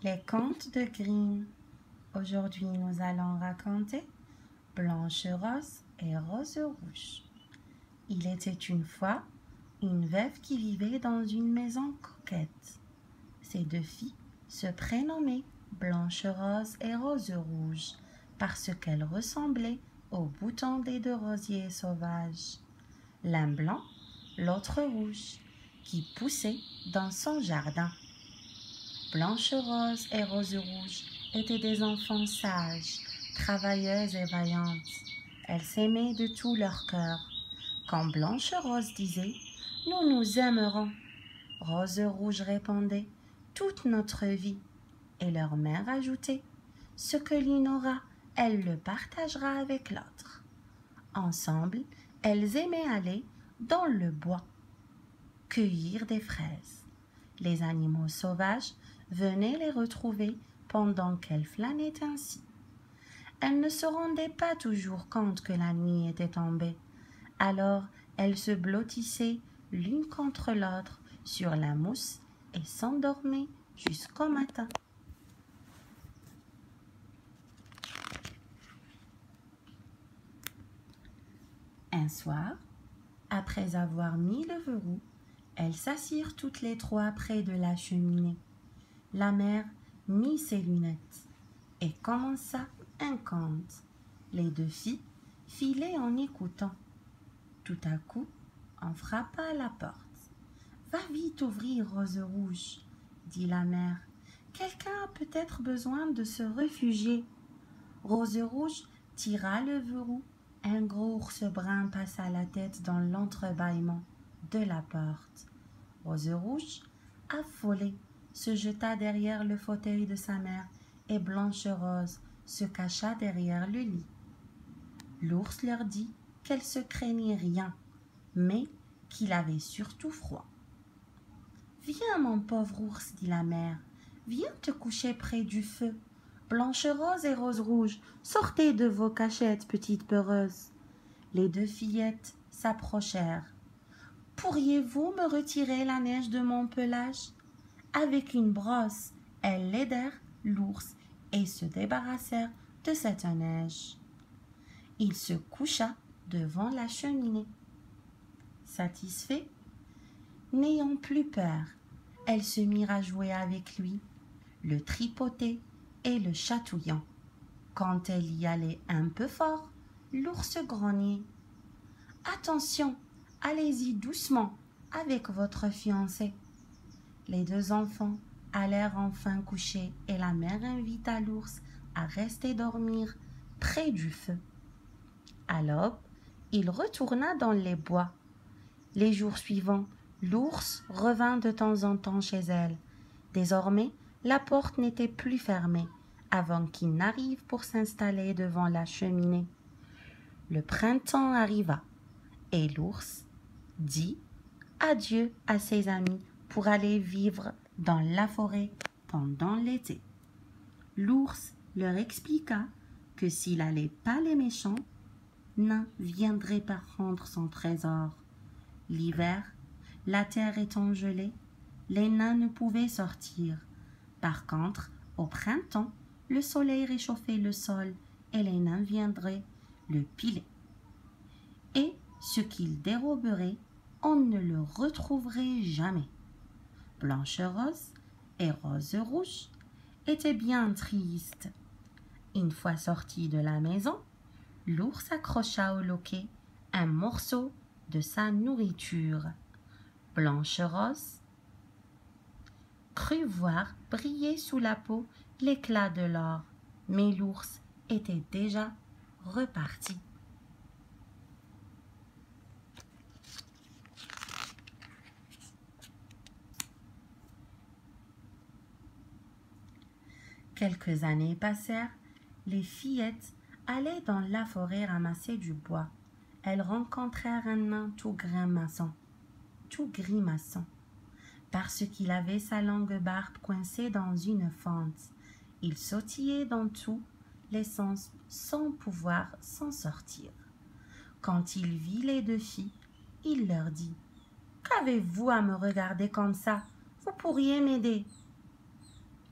Les contes de Grimm. Aujourd'hui, nous allons raconter Blanche Rose et Rose Rouge. Il était une fois une veuve qui vivait dans une maison coquette. Ses deux filles se prénommaient Blanche Rose et Rose Rouge parce qu'elles ressemblaient aux boutons des deux rosiers sauvages, l'un blanc, l'autre rouge, qui poussaient dans son jardin. Blanche Rose et Rose Rouge étaient des enfants sages, travailleuses et vaillantes. Elles s'aimaient de tout leur cœur. Quand Blanche Rose disait « Nous nous aimerons », Rose Rouge répondait « Toute notre vie ». Et leur mère ajoutait « Ce que l'une aura, elle le partagera avec l'autre ». Ensemble, elles aimaient aller dans le bois, cueillir des fraises. Les animaux sauvages venaient les retrouver pendant qu'elles flânaient ainsi. Elles ne se rendaient pas toujours compte que la nuit était tombée. Alors elles se blottissaient l'une contre l'autre sur la mousse et s'endormaient jusqu'au matin. Un soir, après avoir mis le verrou, elles s'assirent toutes les trois près de la cheminée. La mère mit ses lunettes et commença un conte. Les deux filles filaient en écoutant. Tout à coup, on frappa à la porte. « Va vite ouvrir, Rose Rouge, » dit la mère. « Quelqu'un a peut-être besoin de se réfugier. » Rose Rouge tira le verrou. Un gros ours brun passa la tête dans l'entrebâillement de la porte. Rose Rouge, affolée, se jeta derrière le fauteuil de sa mère et Blanche Rose se cacha derrière le lit. L'ours leur dit qu'elle se craignait rien, mais qu'il avait surtout froid. « Viens, mon pauvre ours, dit la mère, viens te coucher près du feu. Blanche Rose et Rose Rouge, sortez de vos cachettes, petites peureuses. » Les deux fillettes s'approchèrent. « Pourriez-vous me retirer la neige de mon pelage ?» Avec une brosse, elles aidèrent l'ours et se débarrassèrent de cette neige. Il se coucha devant la cheminée. Satisfait, n'ayant plus peur, elles se mirent à jouer avec lui, le tripoter et le chatouillant. Quand elle y allait un peu fort, l'ours grognait. « Attention, allez-y doucement avec votre fiancé. » Les deux enfants allèrent enfin coucher et la mère invita l'ours à rester dormir près du feu. À l'aube, il retourna dans les bois. Les jours suivants, l'ours revint de temps en temps chez elle. Désormais, la porte n'était plus fermée avant qu'il n'arrive pour s'installer devant la cheminée. Le printemps arriva et l'ours dit adieu à ses amis pour aller vivre dans la forêt pendant l'été. L'ours leur expliqua que s'il n'allait pas les méchants, nains viendraient par rendre son trésor. L'hiver, la terre étant gelée, les nains ne pouvaient sortir. Par contre, au printemps, le soleil réchauffait le sol et les nains viendraient le piler. Et ce qu'ils déroberaient, on ne le retrouverait jamais. Blanche Rose et Rose Rouge étaient bien tristes. Une fois sortis de la maison, l'ours accrocha au loquet un morceau de sa nourriture. Blanche Rose crut voir briller sous la peau l'éclat de l'or, mais l'ours était déjà reparti. Quelques années passèrent, les fillettes allaient dans la forêt ramasser du bois. Elles rencontrèrent un nain tout grimaçant, parce qu'il avait sa longue barbe coincée dans une fente. Il sautillait dans tous les sens sans pouvoir s'en sortir. Quand il vit les deux filles, il leur dit « Qu'avez-vous à me regarder comme ça? Vous pourriez m'aider. »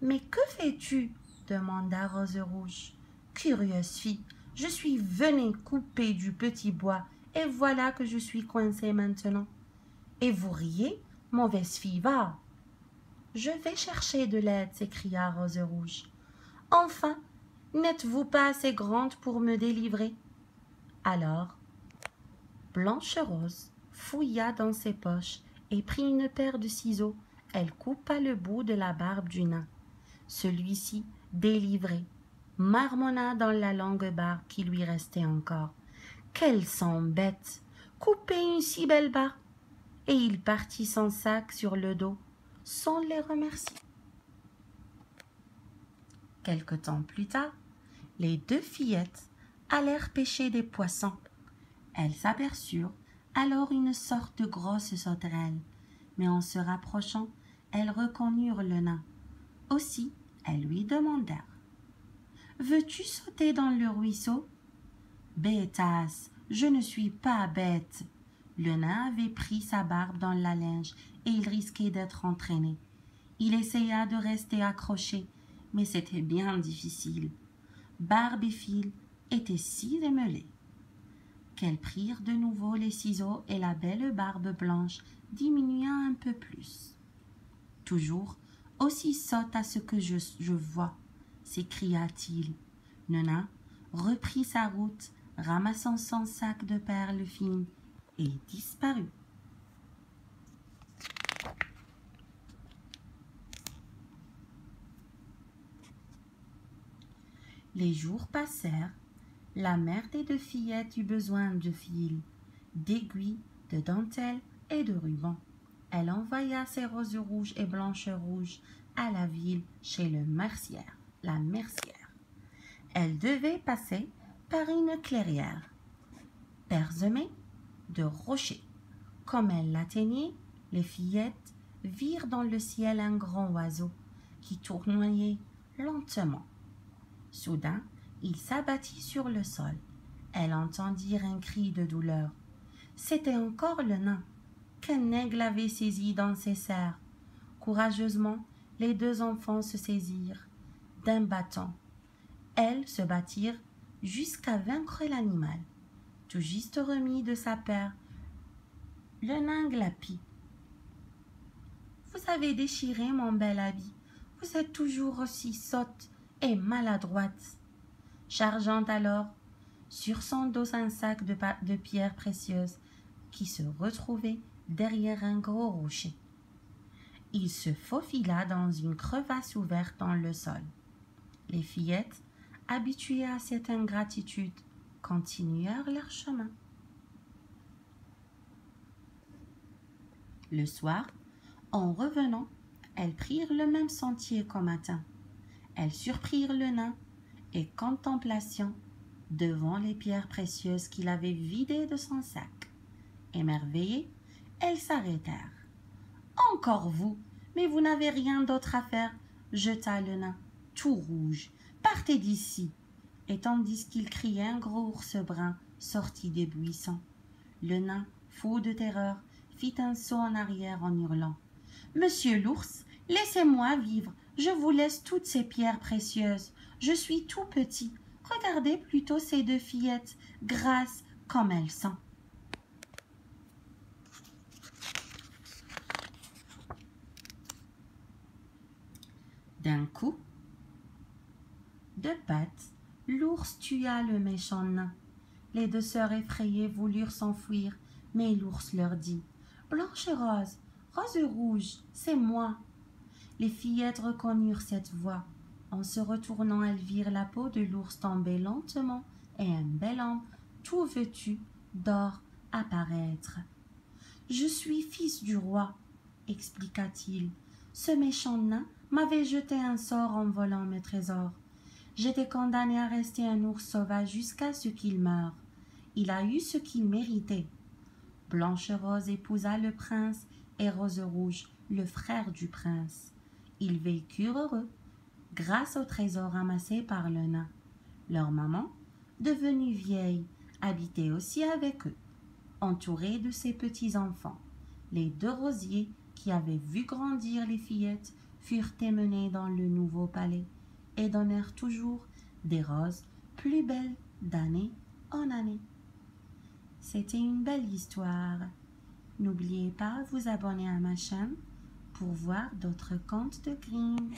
Mais que fais-tu? Demanda Rose Rouge. Curieuse fille, je suis venue couper du petit bois, et voilà que je suis coincée maintenant. Et vous riez, mauvaise fille, va. Je vais chercher de l'aide, s'écria Rose Rouge. Enfin, n'êtes-vous pas assez grande pour me délivrer? Alors, Blanche Rose fouilla dans ses poches et prit une paire de ciseaux. Elle coupa le bout de la barbe du nain. Celui-ci, délivré, marmonna dans la longue barbe qui lui restait encore. Quelle sang bête! Couper une si belle barbe! Et il partit son sac sur le dos, sans les remercier. Quelque temps plus tard, les deux fillettes allèrent pêcher des poissons. Elles s'aperçurent alors une sorte de grosse sauterelle, mais en se rapprochant, elles reconnurent le nain. Aussi, elles lui demandèrent: « Veux-tu sauter dans le ruisseau ?»« Bêtasse, je ne suis pas bête. » Le nain avait pris sa barbe dans la linge et il risquait d'être entraîné. Il essaya de rester accroché, mais c'était bien difficile. Barbe et fil étaient si démêlés qu'elles prirent de nouveau les ciseaux et la belle barbe blanche diminua un peu plus. « Toujours aussi sotte à ce que je vois, » s'écria-t-il. Le nain reprit sa route, ramassant son sac de perles fines, et disparut. Les jours passèrent. La mère des deux fillettes eut besoin de fils, d'aiguilles, de dentelles et de rubans. Elle envoya ses roses rouges et blanches rouges à la ville chez la mercière. Elle devait passer par une clairière parsemée de rochers. Comme elle l'atteignait, les fillettes virent dans le ciel un grand oiseau qui tournoyait lentement. Soudain, il s'abattit sur le sol. Elles entendirent un cri de douleur. C'était encore le nain qu'un aigle avait saisi dans ses serres. Courageusement, les deux enfants se saisirent d'un bâton. Elles se battirent jusqu'à vaincre l'animal. Tout juste remis de sa paire, le nain glapit. « Vous avez déchiré mon bel habit. Vous êtes toujours aussi sotte et maladroite. » Chargeant alors sur son dos un sac de pierres précieuses qui se retrouvait derrière un gros rocher. Il se faufila dans une crevasse ouverte dans le sol. Les fillettes, habituées à cette ingratitude, continuèrent leur chemin. Le soir, en revenant, elles prirent le même sentier qu'au matin. Elles surprirent le nain et contemplation devant les pierres précieuses qu'il avait vidées de son sac. Émerveillées, elles s'arrêtèrent. « Encore vous, mais vous n'avez rien d'autre à faire » jeta le nain, tout rouge. « Partez d'ici !» Et tandis qu'il criait, un gros ours brun sortit des buissons. Le nain, fou de terreur, fit un saut en arrière en hurlant: « Monsieur l'ours, laissez-moi vivre, je vous laisse toutes ces pierres précieuses. Je suis tout petit. Regardez plutôt ces deux fillettes, grasses comme elles sont. » D'un coup de patte, l'ours tua le méchant nain. Les deux sœurs effrayées voulurent s'enfuir, mais l'ours leur dit: « Blanche Rose, Rose Rouge, c'est moi. » Les fillettes reconnurent cette voix. En se retournant, elles virent la peau de l'ours tomber lentement et un bel homme, tout vêtu d'or, apparaître. « Je suis fils du roi, » expliqua-t-il. « Ce méchant nain m'avait jeté un sort en volant mes trésors. J'étais condamné à rester un ours sauvage jusqu'à ce qu'il meure. Il a eu ce qu'il méritait. » Blanche Rose épousa le prince et Rose Rouge, le frère du prince. Ils vécurent heureux, grâce au trésor amassé par le nain. Leur maman, devenue vieille, habitait aussi avec eux, entourée de ses petits-enfants. Les deux rosiers qui avaient vu grandir les fillettes furent emmenés dans le nouveau palais et donnèrent toujours des roses plus belles d'année en année. C'était une belle histoire. N'oubliez pas de vous abonner à ma chaîne pour voir d'autres contes de Grimm.